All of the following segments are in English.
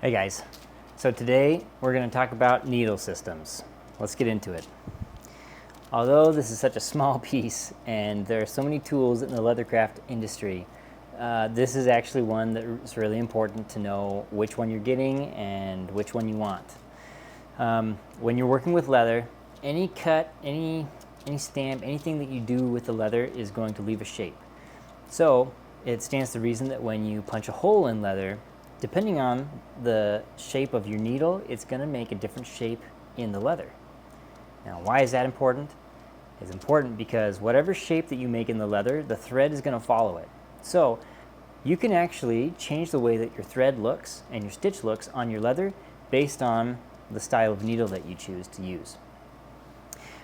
Hey guys, so today we're going to talk about needle systems. Let's get into it. Although this is such a small piece and there are so many tools in the leathercraft industry, this is actually one that's really important to know which one you're getting and which one you want. When you're working with leather, any cut, any stamp, anything that you do with the leather is going to leave a shape. So it stands to reason that when you punch a hole in leather, depending on the shape of your needle, it's going to make a different shape in the leather. Now, why is that important? It's important because whatever shape that you make in the leather, the thread is going to follow it. So you can actually change the way that your thread looks and your stitch looks on your leather based on the style of needle that you choose to use.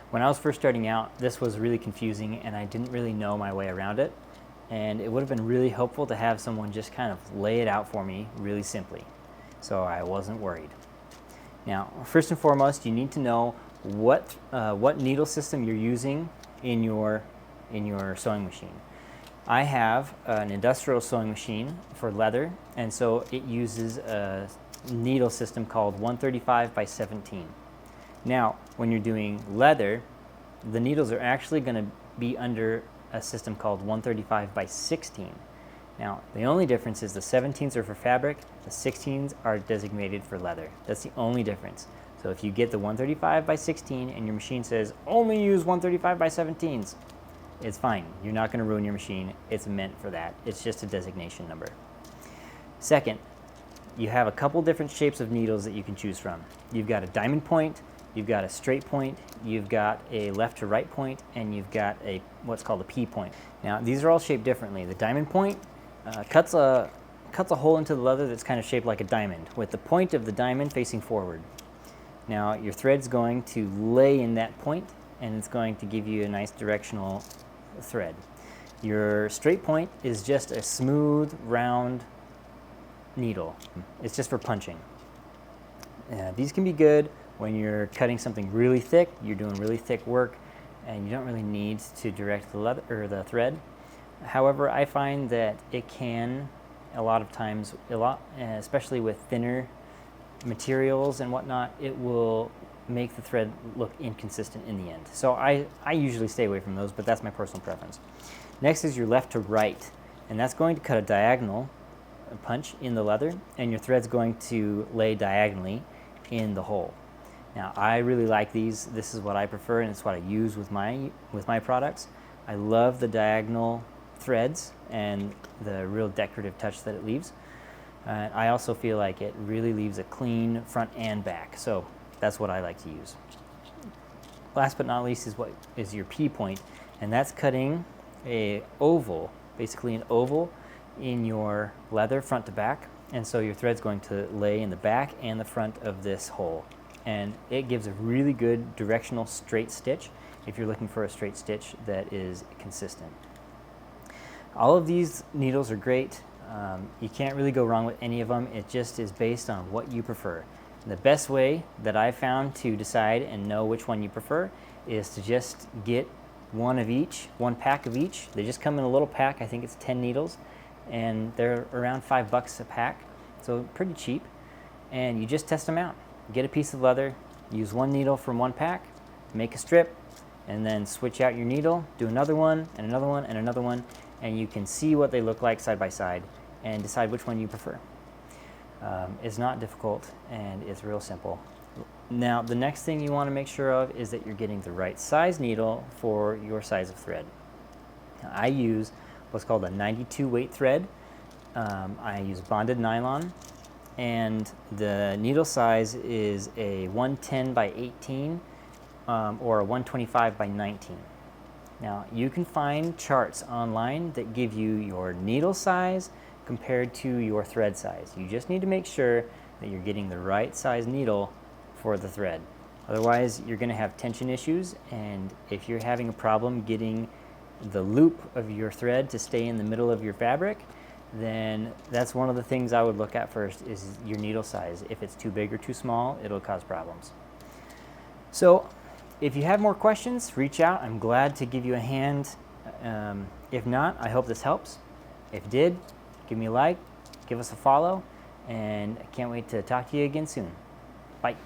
When I was first starting out, this was really confusing and I didn't really know my way around it. And it would have been really helpful to have someone just kind of lay it out for me really simply, so I wasn't worried. Now, first and foremost, you need to know what needle system you're using in your sewing machine. I have an industrial sewing machine for leather, and so it uses a needle system called 135 by 17. Now, when you're doing leather, the needles are actually going to be under a system called 135 by 16. Now, the only difference is the 17s are for fabric, the 16s are designated for leather. That's the only difference. So if you get the 135 by 16 and your machine says only use 135 by 17s, it's fine. You're not going to ruin your machine. It's meant for that. It's just a designation number. Second, you have a couple different shapes of needles that you can choose from. You've got a diamond point, you've got a straight point, you've got a left to right point, and you've got a what's called a P point. Now, these are all shaped differently. The diamond point cuts a hole into the leather that's kind of shaped like a diamond, with the point of the diamond facing forward. Now, your thread's going to lay in that point, and it's going to give you a nice directional thread. Your straight point is just a smooth, round needle. It's just for punching. These can be good when you're cutting something really thick, you're doing really thick work, and you don't really need to direct the leather or the thread. However, I find that it can, a lot of times, especially with thinner materials and whatnot, it will make the thread look inconsistent in the end. So I usually stay away from those, but that's my personal preference. Next is your left to right, and that's going to cut a diagonal punch in the leather, and your thread's going to lay diagonally in the hole. Now, I really like these. This is what I prefer, and it's what I use with my products. I love the diagonal threads and the real decorative touch that it leaves. I also feel like it really leaves a clean front and back, so that's what I like to use. Last but not least is your P point, and that's cutting a oval, basically an oval in your leather front to back, and so your thread's going to lay in the back and the front of this hole. And it gives a really good directional straight stitch if you're looking for a straight stitch that is consistent. All of these needles are great. You can't really go wrong with any of them. It just is based on what you prefer. The best way that I've found to decide and know which one you prefer is to just get one of each, one pack of each. They just come in a little pack. I think it's 10 needles, and they're around $5 a pack, so pretty cheap. And you just test them out. Get a piece of leather, use one needle from one pack, make a strip, and then switch out your needle, do another one, and another one, and another one, and you can see what they look like side by side and decide which one you prefer. It's not difficult, and it's real simple. Now, the next thing you want to make sure of is that you're getting the right size needle for your size of thread. Now, I use what's called a 92 weight thread. I use bonded nylon. And the needle size is a 110 by 18 or a 125 by 19. Now, you can find charts online that give you your needle size compared to your thread size. You just need to make sure that you're getting the right size needle for the thread. Otherwise, you're going to have tension issues, and if you're having a problem getting the loop of your thread to stay in the middle of your fabric, then that's one of the things I would look at first is your needle size. If it's too big or too small, it'll cause problems. So if you have more questions, reach out. I'm glad to give you a hand. If not, I hope this helps. If it did, give me a like, give us a follow, and I can't wait to talk to you again soon. Bye.